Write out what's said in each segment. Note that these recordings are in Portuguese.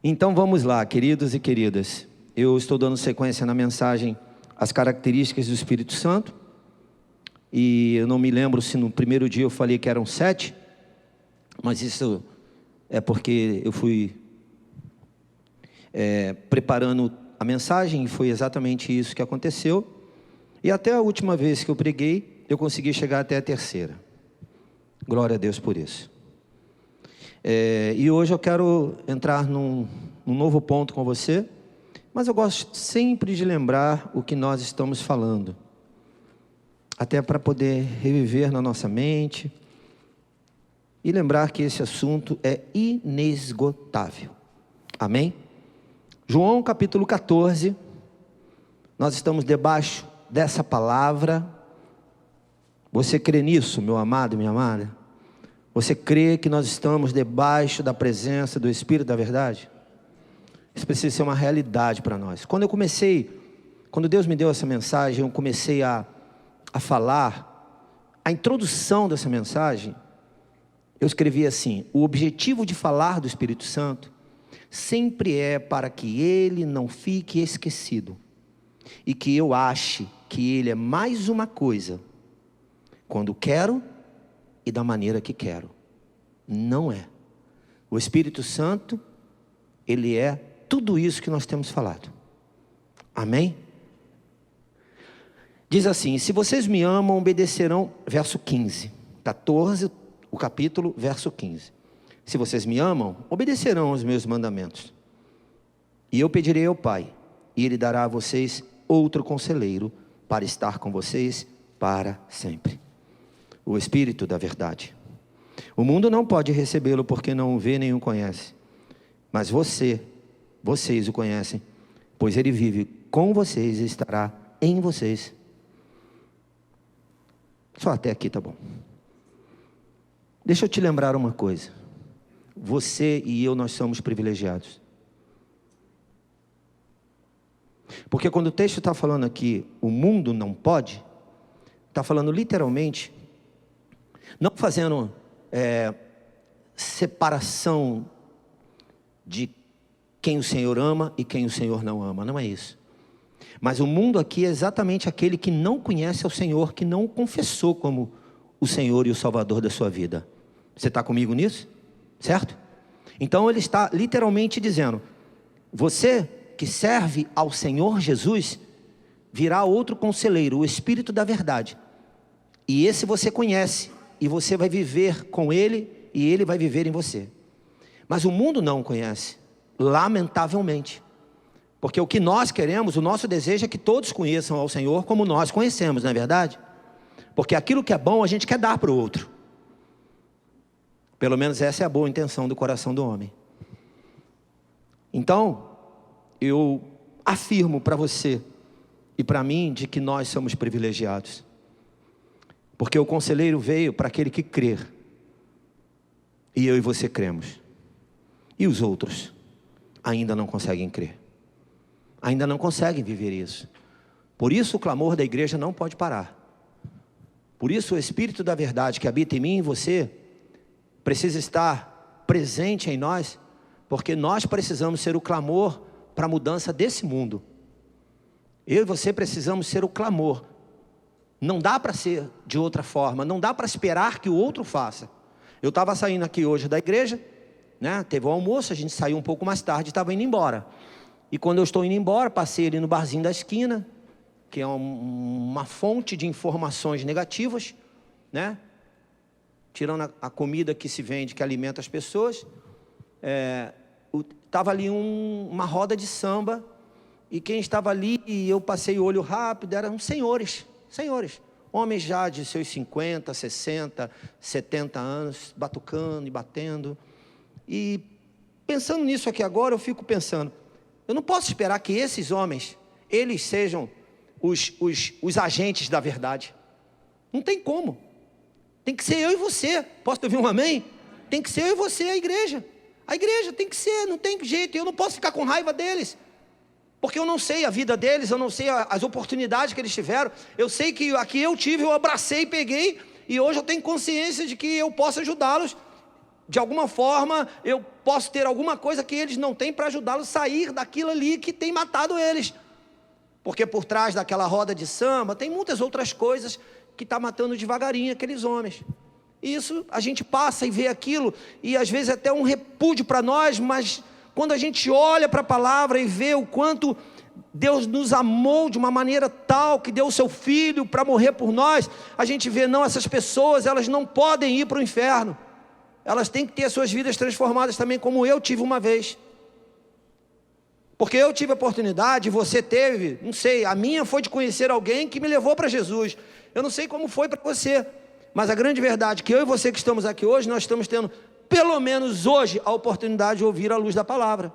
Então vamos lá, queridos e queridas. Eu estou dando sequência na mensagem As Características do Espírito Santo. E eu não me lembro se no primeiro dia eu falei que eram 7, mas isso é porque eu fui preparando a mensagem e foi exatamente isso que aconteceu. E até a última vez que eu preguei, eu consegui chegar até a 3ª. Glória a Deus por isso. E hoje eu quero entrar num novo ponto com você, mas eu gosto sempre de lembrar o que nós estamos falando, até para poder reviver na nossa mente e lembrar que esse assunto é inesgotável. Amém? João capítulo 14, nós estamos debaixo dessa palavra. Você crê nisso, meu amado e minha amada? Você crê que nós estamos debaixo da presença do Espírito da verdade? Isso precisa ser uma realidade para nós. Quando Deus me deu essa mensagem, eu comecei a falar, a introdução dessa mensagem, eu escrevi assim: o objetivo de falar do Espírito Santo sempre é para que ele não fique esquecido, e que eu ache que ele é mais uma coisa, quando quero e da maneira que quero. Não é. O Espírito Santo, ele é tudo isso que nós temos falado. Amém? Diz assim: se vocês me amam, obedecerão, verso 15, 14, o capítulo, verso 15. Se vocês me amam, obedecerão aos meus mandamentos. E eu pedirei ao Pai, e Ele dará a vocês outro conselheiro, para estar com vocês para sempre. O Espírito da verdade. O mundo não pode recebê-lo, porque não o vê nem o conhece. Mas vocês o conhecem, pois Ele vive com vocês e estará em vocês. Só até aqui tá bom. Deixa eu te lembrar uma coisa. Você e eu, nós somos privilegiados. Porque quando o texto está falando aqui, o mundo não pode, está falando literalmente, não fazendo separação de quem o Senhor ama e quem o Senhor não ama, não é isso. Mas o mundo aqui é exatamente aquele que não conhece ao Senhor, que não o confessou como o Senhor e o Salvador da sua vida. Você está comigo nisso? Certo? Então ele está literalmente dizendo: você que serve ao Senhor Jesus, virá outro conselheiro, o Espírito da verdade. E esse você conhece, e você vai viver com ele, e ele vai viver em você. Mas o mundo não o conhece, lamentavelmente. Porque o que nós queremos, o nosso desejo é que todos conheçam ao Senhor como nós conhecemos, não é verdade? Porque aquilo que é bom a gente quer dar para o outro. Pelo menos essa é a boa intenção do coração do homem. Então, eu afirmo para você e para mim de que nós somos privilegiados. Porque o conselheiro veio para aquele que crer. E eu e você cremos. E os outros ainda não conseguem crer. Ainda não conseguem viver isso. Por isso o clamor da igreja não pode parar. Por isso o Espírito da verdade que habita em mim e em você precisa estar presente em nós, porque nós precisamos ser o clamor para a mudança desse mundo. Eu e você precisamos ser o clamor. Não dá para ser de outra forma, não dá para esperar que o outro faça. Eu estava saindo aqui hoje da igreja, né? Teve o almoço, a gente saiu um pouco mais tarde e estava indo embora. E quando eu estou indo embora, passei ali no barzinho da esquina, que é uma fonte de informações negativas, né? Tirando a comida que se vende, que alimenta as pessoas. Estava ali uma roda de samba, e quem estava ali, e eu passei o olho rápido, eram senhores, homens já de seus 50, 60, 70 anos, batucando e batendo. E pensando nisso aqui agora, eu fico pensando, eu não posso esperar que esses homens, eles sejam os agentes da verdade. Não tem como. Tem que ser eu e você. Posso ouvir um amém? Tem que ser eu e você, a igreja. A igreja tem que ser, não tem jeito. Eu não posso ficar com raiva deles, porque eu não sei a vida deles, eu não sei as oportunidades que eles tiveram. Eu sei que aqui eu tive, eu abracei, peguei, e hoje eu tenho consciência de que eu posso ajudá-los de alguma forma, eu posso ter alguma coisa que eles não têm para ajudá-los a sair daquilo ali que tem matado eles. Porque por trás daquela roda de samba, tem muitas outras coisas que está matando devagarinho aqueles homens. E isso, a gente passa e vê aquilo, e às vezes é até um repúdio para nós, mas quando a gente olha para a palavra e vê o quanto Deus nos amou de uma maneira tal, que deu o seu Filho para morrer por nós, a gente vê, não, essas pessoas, elas não podem ir para o inferno. Elas têm que ter as suas vidas transformadas também, como eu tive uma vez. Porque eu tive a oportunidade, você teve, não sei, a minha foi de conhecer alguém que me levou para Jesus. Eu não sei como foi para você, mas a grande verdade é que eu e você que estamos aqui hoje, nós estamos tendo, pelo menos hoje, a oportunidade de ouvir a luz da palavra.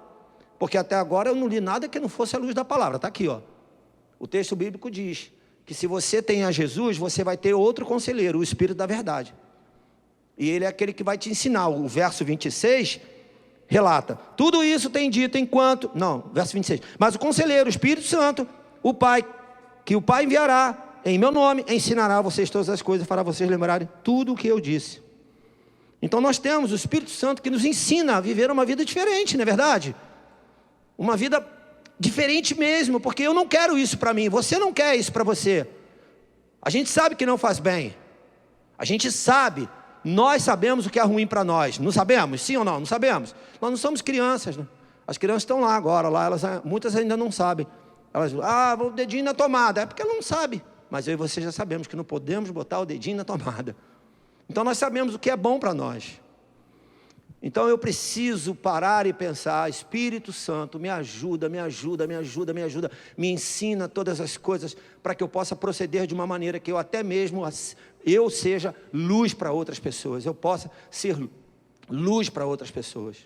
Porque até agora eu não li nada que não fosse a luz da palavra. Está aqui, ó. O texto bíblico diz que se você tem a Jesus, você vai ter outro conselheiro, o Espírito da verdade. E ele é aquele que vai te ensinar. O verso 26 relata: tudo isso tem dito enquanto... Não, verso 26. Mas o conselheiro, o Espírito Santo, o Pai, que o Pai enviará em meu nome, ensinará a vocês todas as coisas, fará vocês lembrarem tudo o que eu disse. Então nós temos o Espírito Santo que nos ensina a viver uma vida diferente, não é verdade? Uma vida diferente mesmo, porque eu não quero isso para mim, você não quer isso para você. A gente sabe que não faz bem. A gente sabe, nós sabemos o que é ruim para nós. Não sabemos? Sim ou não? Não sabemos. Nós não somos crianças, né? As crianças estão lá agora, muitas ainda não sabem. Elas, o dedinho na tomada. É porque ela não sabe. Mas eu e você já sabemos que não podemos botar o dedinho na tomada. Então nós sabemos o que é bom para nós. Então eu preciso parar e pensar: Espírito Santo, me ajuda, me ajuda, me ajuda, me ajuda, me ensina todas as coisas para que eu possa proceder de uma maneira que eu até mesmo, eu seja luz para outras pessoas, eu possa ser luz para outras pessoas.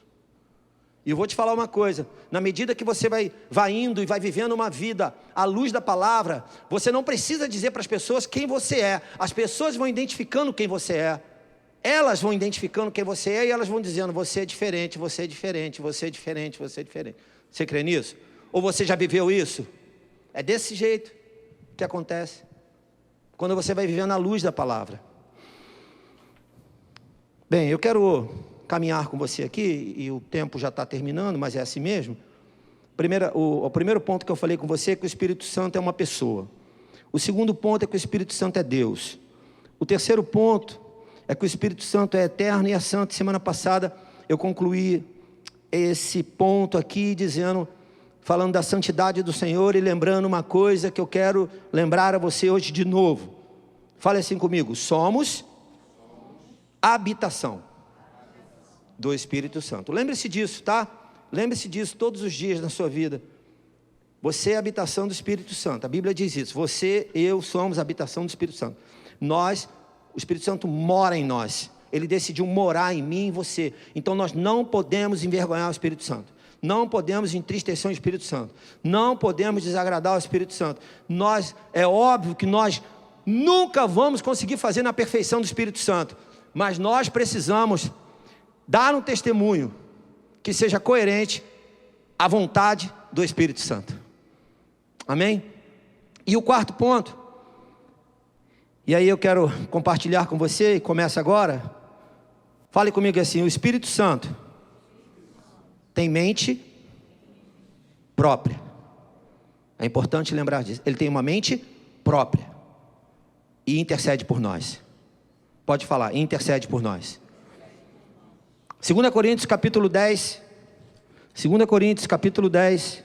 E eu vou te falar uma coisa: na medida que você vai indo e vai vivendo uma vida à luz da palavra, você não precisa dizer para as pessoas quem você é, as pessoas vão identificando quem você é. Elas vão identificando quem você é e elas vão dizendo: você é diferente, você é diferente, você é diferente, você é diferente. Você crê nisso? Ou você já viveu isso? É desse jeito que acontece quando você vai vivendo a luz da palavra. Bem, eu quero caminhar com você aqui, e o tempo já está terminando, mas é assim mesmo. O primeiro ponto que eu falei com você é que o Espírito Santo é uma pessoa. O segundo ponto é que o Espírito Santo é Deus. O terceiro ponto é que o Espírito Santo é eterno e é santo. Semana passada eu concluí esse ponto aqui falando da santidade do Senhor e lembrando uma coisa que eu quero lembrar a você hoje de novo. Fale assim comigo: somos habitação do Espírito Santo. Lembre-se disso, tá? Lembre-se disso todos os dias na sua vida. Você é a habitação do Espírito Santo. A Bíblia diz isso. Você, eu somos a habitação do Espírito Santo. O Espírito Santo mora em nós. Ele decidiu morar em mim e em você. Então nós não podemos envergonhar o Espírito Santo. Não podemos entristecer o Espírito Santo. Não podemos desagradar o Espírito Santo. É óbvio que nós nunca vamos conseguir fazer na perfeição do Espírito Santo. Mas nós precisamos dar um testemunho que seja coerente à vontade do Espírito Santo. Amém? E o quarto ponto, e aí eu quero compartilhar com você, e começa agora. Fale comigo assim: o Espírito Santo tem mente própria. É importante lembrar disso. Ele tem uma mente própria e intercede por nós. Pode falar: intercede por nós. 2 Coríntios capítulo 10. 2 Coríntios capítulo 10.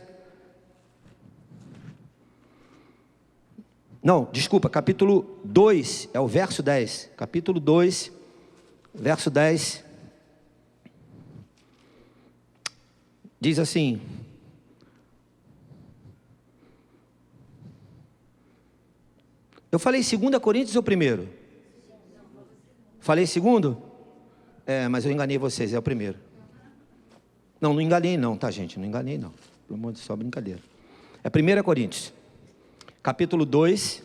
Não, desculpa, capítulo 2, é o verso 10. Capítulo 2, verso 10. Diz assim: eu falei 2 Coríntios ou primeiro? Falei segundo? Mas eu enganei vocês, é o primeiro. Não enganei não, tá gente? Não enganei não. Pelo amor de Deus, só brincadeira. É 1 Coríntios, capítulo 2,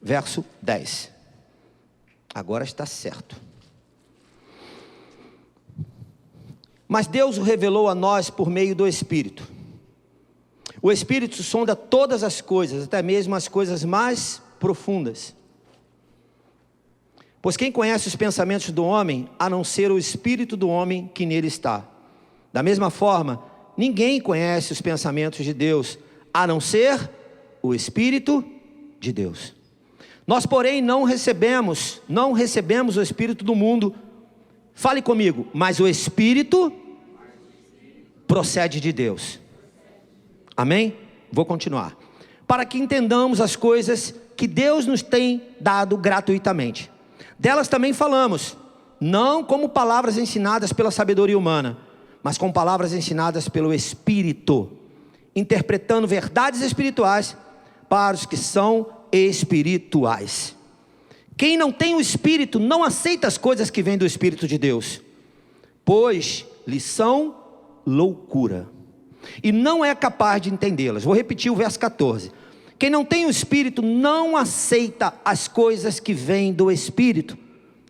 verso 10. Agora está certo. Mas Deus o revelou a nós por meio do Espírito. O Espírito sonda todas as coisas, até mesmo as coisas mais profundas. Pois quem conhece os pensamentos do homem, a não ser o espírito do homem que nele está? Da mesma forma, ninguém conhece os pensamentos de Deus, a não ser o Espírito de Deus. Nós, porém, não recebemos o Espírito do mundo. Fale comigo, mas o Espírito procede de Deus. Amém? Vou continuar. Para que entendamos as coisas que Deus nos tem dado gratuitamente. Delas também falamos, não como palavras ensinadas pela sabedoria humana, mas com palavras ensinadas pelo Espírito, interpretando verdades espirituais para os que são espirituais. Quem não tem o Espírito não aceita as coisas que vêm do Espírito de Deus, pois lhe são loucura, e não é capaz de entendê-las. Vou repetir o verso 14. Quem não tem o Espírito não aceita as coisas que vêm do Espírito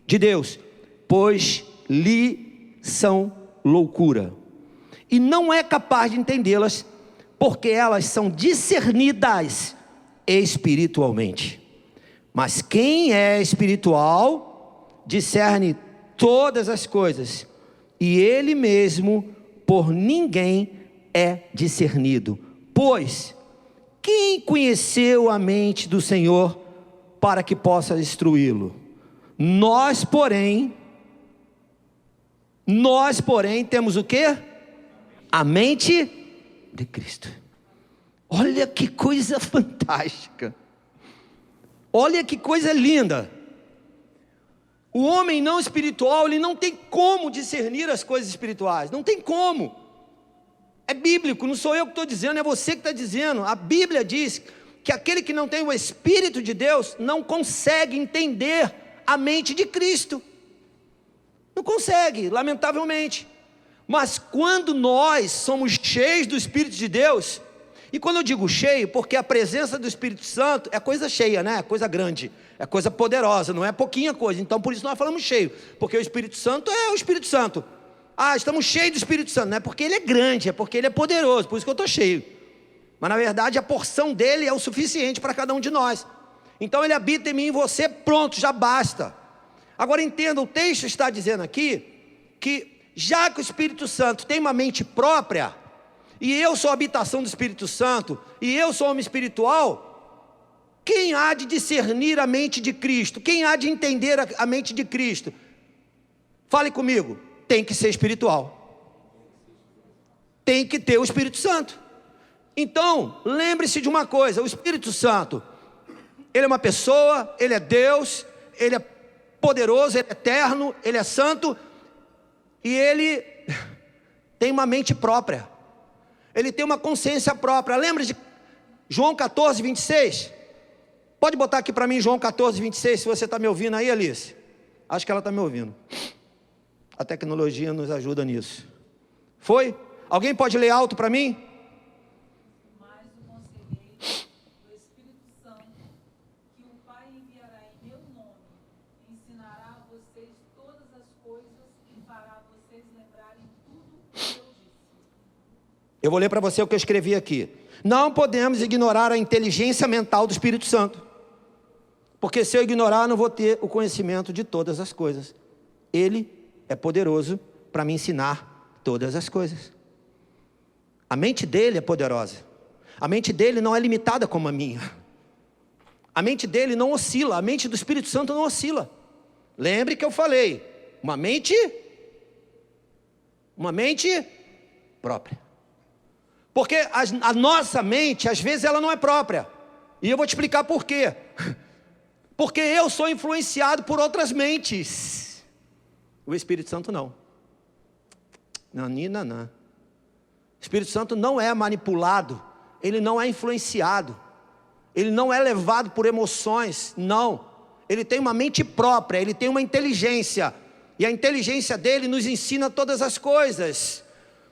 de Deus, pois lhe são loucura, e não é capaz de entendê-las, porque elas são discernidas espiritualmente. Mas quem é espiritual discerne todas as coisas, e ele mesmo por ninguém é discernido. Pois quem conheceu a mente do Senhor para que possa instruí-lo? Nós, porém, temos o quê? A mente de Cristo. Olha que coisa fantástica. Olha que coisa linda. O homem não espiritual, ele não tem como discernir as coisas espirituais. Não tem como. É bíblico, não sou eu que estou dizendo, é você que está dizendo. A Bíblia diz que aquele que não tem o Espírito de Deus não consegue entender a mente de Cristo. Não consegue, lamentavelmente. Mas quando nós somos cheios do Espírito de Deus, e quando eu digo cheio, porque a presença do Espírito Santo é coisa cheia, né? É coisa grande, é coisa poderosa, não é pouquinha coisa. Então por isso nós falamos cheio, porque o Espírito Santo é o Espírito Santo. Ah, estamos cheios do Espírito Santo, não é porque ele é grande, é porque ele é poderoso, por isso que eu estou cheio. Mas na verdade a porção dele é o suficiente para cada um de nós. Então ele habita em mim e em você, pronto, já basta. Agora entenda, o texto está dizendo aqui, que já que o Espírito Santo tem uma mente própria, e eu sou a habitação do Espírito Santo, e eu sou homem espiritual, quem há de discernir a mente de Cristo? Quem há de entender a mente de Cristo? Fale comigo. Tem que ser espiritual, tem que ter o Espírito Santo. Então, lembre-se de uma coisa, o Espírito Santo, ele é uma pessoa, ele é Deus, ele é poderoso, ele é eterno, ele é santo, e ele tem uma mente própria, ele tem uma consciência própria. Lembra de João 14, 26? Pode botar aqui para mim João 14, 26, se você está me ouvindo aí, Alice. Acho que ela está me ouvindo. A tecnologia nos ajuda nisso. Foi? Alguém pode ler alto para mim? Mas o conselheiro do Espírito Santo, que o Pai enviará em meu nome, ensinará a vocês todas as coisas e fará vocês lembrarem tudo o que eu disse. Eu vou ler para você o que eu escrevi aqui. Não podemos ignorar a inteligência mental do Espírito Santo, porque se eu ignorar, eu não vou ter o conhecimento de todas as coisas. Ele é poderoso para me ensinar todas as coisas. A mente dele é poderosa. A mente dele não é limitada como a minha. A mente dele não oscila. A mente do Espírito Santo não oscila. Lembre que eu falei, uma mente própria. Porque a nossa mente, às vezes, ela não é própria. E eu vou te explicar por quê. Porque eu sou influenciado por outras mentes. O Espírito Santo não. Não. O Espírito Santo não é manipulado, ele não é influenciado, ele não é levado por emoções, não. Ele tem uma mente própria, ele tem uma inteligência, e a inteligência dele nos ensina todas as coisas.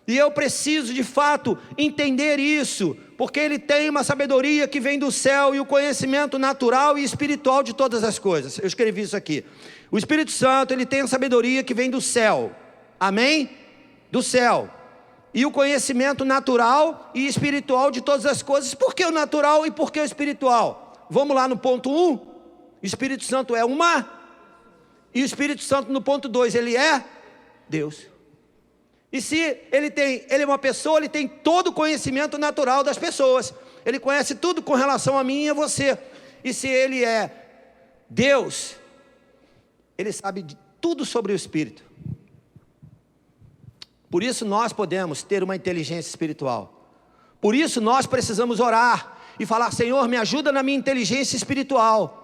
E eu preciso de fato entender isso, porque ele tem uma sabedoria que vem do céu, e o conhecimento natural e espiritual de todas as coisas. Eu escrevi isso aqui. O Espírito Santo, ele tem a sabedoria que vem do céu. Amém? Do céu. E o conhecimento natural e espiritual de todas as coisas. Por que o natural e por que o espiritual? Vamos lá no ponto 1. O Espírito Santo é uma E o Espírito Santo, no ponto 2, ele é Deus. E se ele é uma pessoa, ele tem todo o conhecimento natural das pessoas. Ele conhece tudo com relação a mim e a você. E se ele é Deus, ele sabe de tudo sobre o Espírito. Por isso nós podemos ter uma inteligência espiritual. Por isso nós precisamos orar e falar: Senhor, me ajuda na minha inteligência espiritual.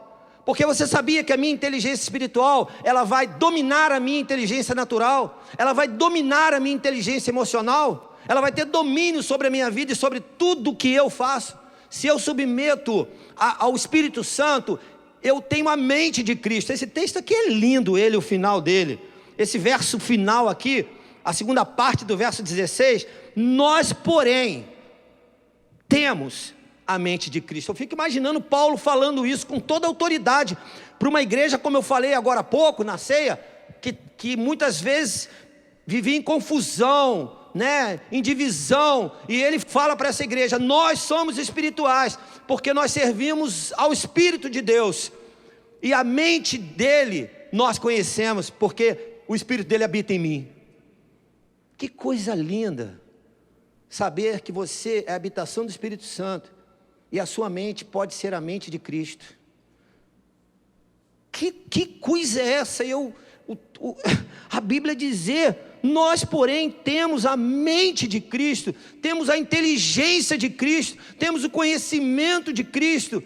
Porque você sabia que a minha inteligência espiritual, ela vai dominar a minha inteligência natural, ela vai dominar a minha inteligência emocional, ela vai ter domínio sobre a minha vida e sobre tudo que eu faço. Se eu submeto ao Espírito Santo, eu tenho a mente de Cristo. Esse texto aqui é lindo, o final dele. Esse verso final aqui, a segunda parte do verso 16, nós, porém, temos a mente de Cristo. Eu fico imaginando Paulo falando isso com toda a autoridade para uma igreja, como eu falei agora há pouco na ceia, que muitas vezes vivia em confusão, né, em divisão, e ele fala para essa igreja: nós somos espirituais, porque nós servimos ao Espírito de Deus, e a mente dele nós conhecemos, porque o Espírito dele habita em mim. Que coisa linda, saber que você é a habitação do Espírito Santo, e a sua mente pode ser a mente de Cristo. Que coisa é essa? A Bíblia dizer: nós, porém, temos a mente de Cristo, temos a inteligência de Cristo, temos o conhecimento de Cristo,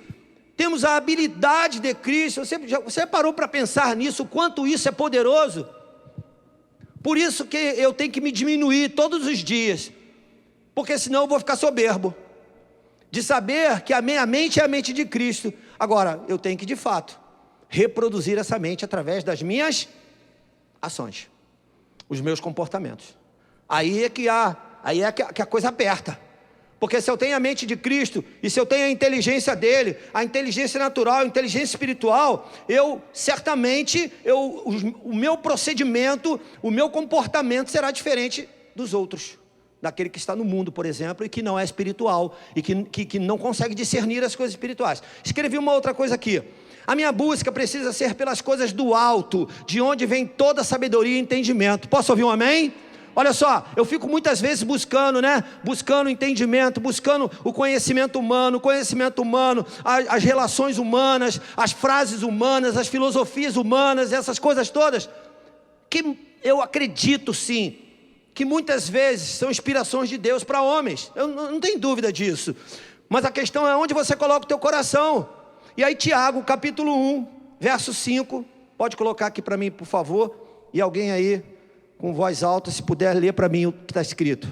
temos a habilidade de Cristo. Você parou para pensar nisso, o quanto isso é poderoso? Por isso que eu tenho que me diminuir todos os dias, porque senão eu vou ficar soberbo, de saber que a minha mente é a mente de Cristo. Agora, eu tenho que, de fato, reproduzir essa mente através das minhas ações, os meus comportamentos. Aí é que a coisa aperta. Porque se eu tenho a mente de Cristo, e se eu tenho a inteligência dele, a inteligência natural, a inteligência espiritual, o meu procedimento, o meu comportamento será diferente dos outros, daquele que está no mundo, por exemplo, e que não é espiritual, e que não consegue discernir as coisas espirituais. Escrevi uma outra coisa aqui: a minha busca precisa ser pelas coisas do alto, de onde vem toda a sabedoria e entendimento. Posso ouvir um amém? Olha só, eu fico muitas vezes buscando entendimento, buscando o conhecimento humano, as relações humanas, as frases humanas, as filosofias humanas, essas coisas todas, que eu acredito sim, que muitas vezes são inspirações de Deus para homens. Eu não tenho dúvida disso. Mas a questão é onde você coloca o teu coração. E aí Tiago, capítulo 1, verso 5, pode colocar aqui para mim, por favor, e alguém aí, com voz alta, se puder ler para mim o que está escrito.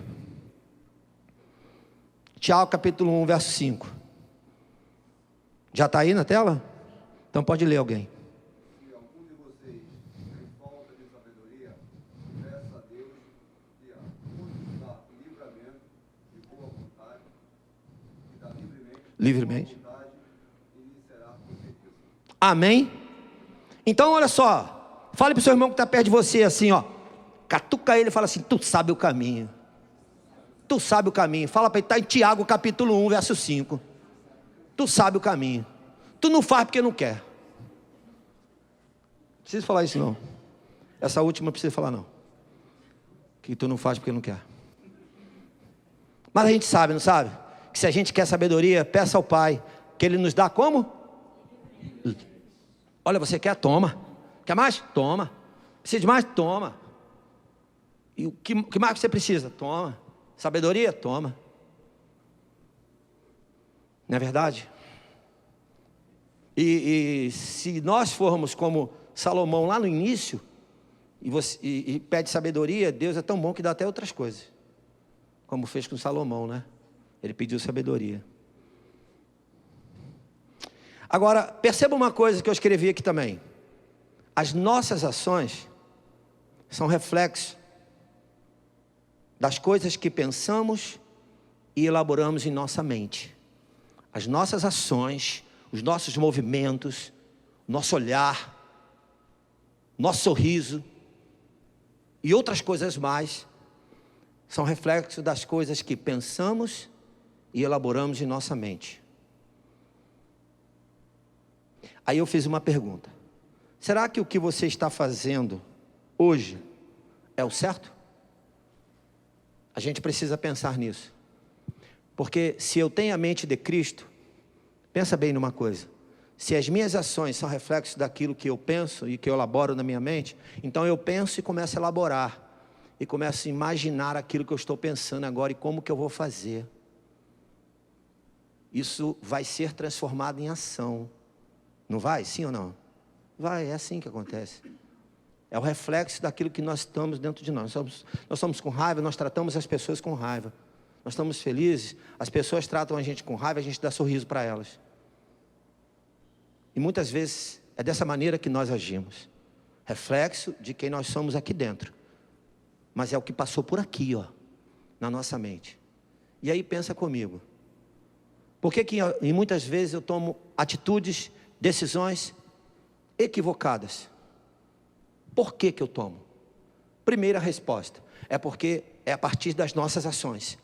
Tiago, capítulo 1, verso 5. Já está aí na tela? Então pode ler alguém. Se algum de vocês tem falta de sabedoria, peça a Deus que a nos dá livramento, de boa vontade, que dá livremente, boa vontade, e lhe será concedido. Amém? Então olha só, fale para o seu irmão que está perto de você assim, ó, catuca ele e fala assim: tu sabe o caminho. Tu sabe o caminho. Fala para ele, está em Tiago capítulo 1, verso 5. Tu sabe o caminho. Tu não faz porque não quer. Não precisa falar isso não. Essa última não precisa falar não. Que tu não faz porque não quer. Mas a gente sabe, não sabe? Que se a gente quer sabedoria, peça ao Pai, que Ele nos dá como? Olha, você quer? Toma. Quer mais? Toma. Precisa de mais? Toma. E o que mais você precisa? Toma. Sabedoria? Toma. Não é verdade? E se nós formos como Salomão lá no início, e pede sabedoria, Deus é tão bom que dá até outras coisas, como fez com Salomão, né? Ele pediu sabedoria. Agora, perceba uma coisa que eu escrevi aqui também: as nossas ações são reflexos das coisas que pensamos e elaboramos em nossa mente. As nossas ações, os nossos movimentos, nosso olhar, nosso sorriso e outras coisas mais são reflexos das coisas que pensamos e elaboramos em nossa mente. Aí eu fiz uma pergunta: será que o que você está fazendo hoje é o certo? A gente precisa pensar nisso. Porque se eu tenho a mente de Cristo, pensa bem numa coisa. Se as minhas ações são reflexos daquilo que eu penso e que eu elaboro na minha mente, então eu penso e começo a elaborar. E começo a imaginar aquilo que eu estou pensando agora e como que eu vou fazer. Isso vai ser transformado em ação. Não vai? Sim ou não? Vai, é assim que acontece. É o reflexo daquilo que nós estamos dentro de nós. Nós estamos com raiva, nós tratamos as pessoas com raiva. Nós estamos felizes, as pessoas tratam a gente com raiva, a gente dá sorriso para elas. E muitas vezes é dessa maneira que nós agimos. Reflexo de quem nós somos aqui dentro. Mas é o que passou por aqui, ó, na nossa mente. E aí pensa comigo. Por que e muitas vezes eu tomo atitudes, decisões equivocadas? Por que eu tomo? Primeira resposta, é porque é a partir das nossas ações.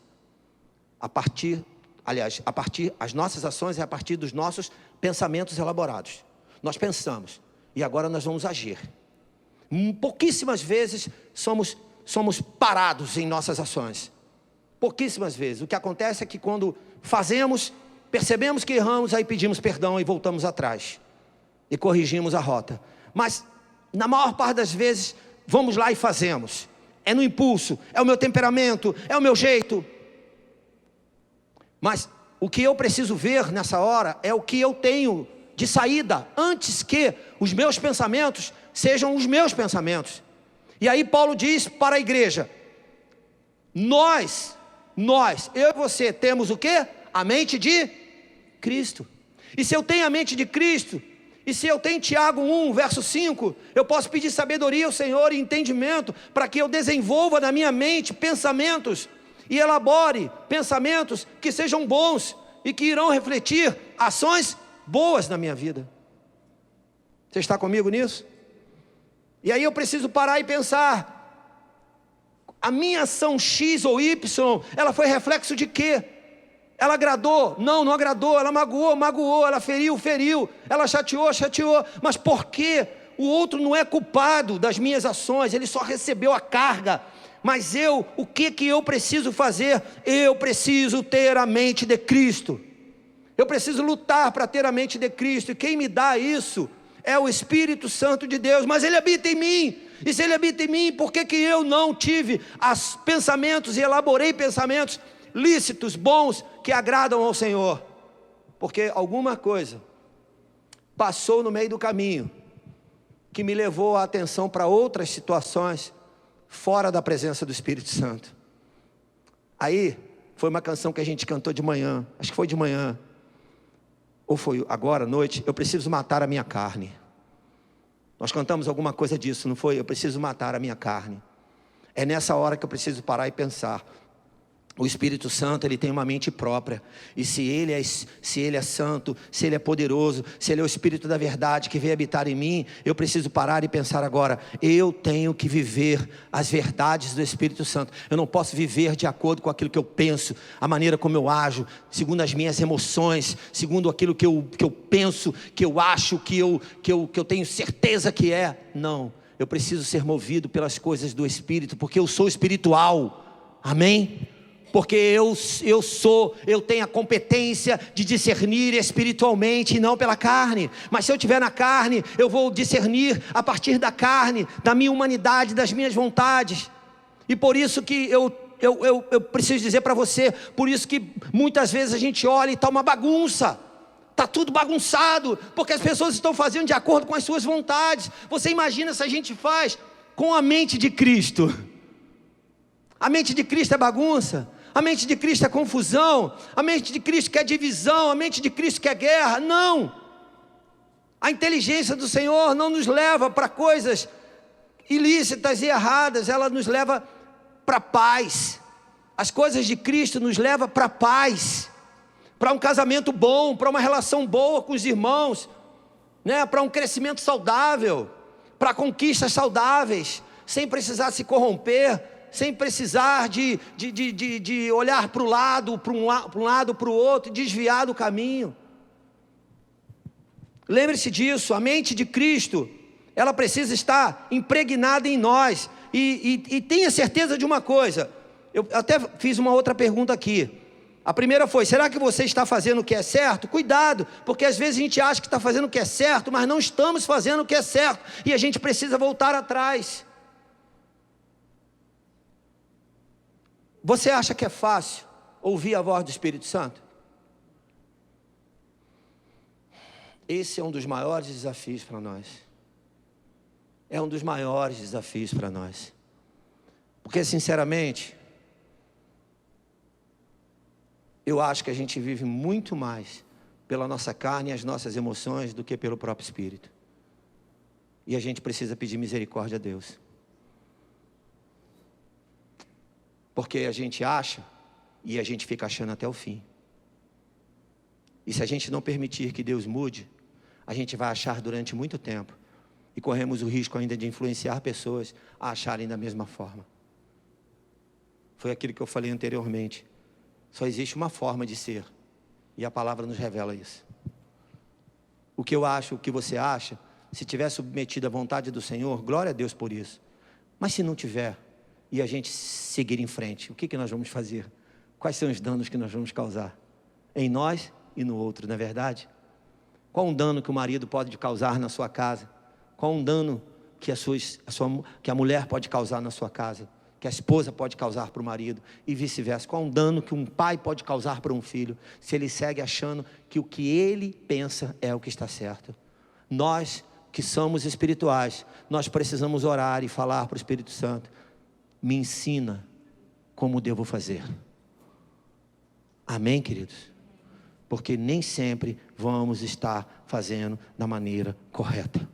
As nossas ações é a partir dos nossos pensamentos elaborados. Nós pensamos, e agora nós vamos agir. Pouquíssimas vezes somos parados em nossas ações. Pouquíssimas vezes. O que acontece é que quando fazemos, percebemos que erramos, aí pedimos perdão e voltamos atrás. E corrigimos a rota. Mas, na maior parte das vezes, vamos lá e fazemos. É no impulso, é o meu temperamento, é o meu jeito. Mas o que eu preciso ver nessa hora é o que eu tenho de saída, antes que os meus pensamentos sejam os meus pensamentos. E aí Paulo diz para a igreja, nós, eu e você, temos o quê? A mente de Cristo. E se eu tenho a mente de Cristo, e se eu tenho Tiago 1, verso 5, eu posso pedir sabedoria ao Senhor e entendimento, para que eu desenvolva na minha mente pensamentos, e elabore pensamentos que sejam bons, e que irão refletir ações boas na minha vida. Você está comigo nisso? E aí eu preciso parar e pensar, a minha ação X ou Y, ela foi reflexo de quê? Ela agradou? Não agradou. Ela magoou. Ela feriu. Ela chateou. Mas por quê? O outro não é culpado das minhas ações, ele só recebeu a carga. Mas o que eu preciso fazer? Eu preciso ter a mente de Cristo. Eu preciso lutar para ter a mente de Cristo. E quem me dá isso é o Espírito Santo de Deus. Mas Ele habita em mim. E se Ele habita em mim, por que eu não tive pensamentos e elaborei pensamentos lícitos, bons, que agradam ao Senhor? Porque alguma coisa passou no meio do caminho, que me levou a atenção para outras situações, fora da presença do Espírito Santo. Aí, foi uma canção que a gente cantou de manhã, acho que foi de manhã, ou foi agora à noite, eu preciso matar a minha carne. Nós cantamos alguma coisa disso, não foi? Eu preciso matar a minha carne. É nessa hora que eu preciso parar e pensar. O Espírito Santo, ele tem uma mente própria. E se ele é santo, se ele é poderoso, se ele é o Espírito da verdade que veio habitar em mim, eu preciso parar e pensar agora, eu tenho que viver as verdades do Espírito Santo. Eu não posso viver de acordo com aquilo que eu penso, a maneira como eu ajo, segundo as minhas emoções, segundo aquilo que eu penso, que eu acho, que eu tenho certeza que é. Não, eu preciso ser movido pelas coisas do Espírito, porque eu sou espiritual. Amém? Porque eu tenho a competência de discernir espiritualmente e não pela carne. Mas se eu estiver na carne, eu vou discernir a partir da carne, da minha humanidade, das minhas vontades. E por isso que eu preciso dizer para você, por isso que muitas vezes a gente olha e está uma bagunça. Está tudo bagunçado, porque as pessoas estão fazendo de acordo com as suas vontades. Você imagina se a gente faz com a mente de Cristo? A mente de Cristo é bagunça. A mente de Cristo é confusão. A mente de Cristo quer divisão. A mente de Cristo quer guerra. Não. A inteligência do Senhor não nos leva para coisas ilícitas e erradas. Ela nos leva para paz. As coisas de Cristo nos levam para paz. Para um casamento bom. Para uma relação boa com os irmãos. Para um crescimento saudável. Para conquistas saudáveis. Sem precisar se corromper. Sem precisar de olhar para o lado, para um lado, para o outro, desviar do caminho. Lembre-se disso, a mente de Cristo, ela precisa estar impregnada em nós. E tenha certeza de uma coisa, eu até fiz uma outra pergunta aqui. A primeira foi: será que você está fazendo o que é certo? Cuidado, porque às vezes a gente acha que está fazendo o que é certo, mas não estamos fazendo o que é certo, e a gente precisa voltar atrás. Você acha que é fácil ouvir a voz do Espírito Santo? Esse é um dos maiores desafios para nós. É um dos maiores desafios para nós. Porque, sinceramente, eu acho que a gente vive muito mais pela nossa carne e as nossas emoções do que pelo próprio Espírito. E a gente precisa pedir misericórdia a Deus. Porque a gente acha e a gente fica achando até o fim. E se a gente não permitir que Deus mude, a gente vai achar durante muito tempo. E corremos o risco ainda de influenciar pessoas a acharem da mesma forma. Foi aquilo que eu falei anteriormente. Só existe uma forma de ser. E a palavra nos revela isso. O que eu acho, o que você acha, se tiver submetido à vontade do Senhor, glória a Deus por isso. Mas se não tiver, e a gente seguir em frente, o que nós vamos fazer? Quais são os danos que nós vamos causar? Em nós e no outro, não é verdade? Qual um dano que o marido pode causar na sua casa? Qual um dano que a mulher pode causar na sua casa? Que a esposa pode causar para o marido e vice-versa. Qual um dano que um pai pode causar para um filho, se ele segue achando que o que ele pensa é o que está certo? Nós que somos espirituais, nós precisamos orar e falar para o Espírito Santo: me ensina como devo fazer. Amém, queridos? Porque nem sempre vamos estar fazendo da maneira correta.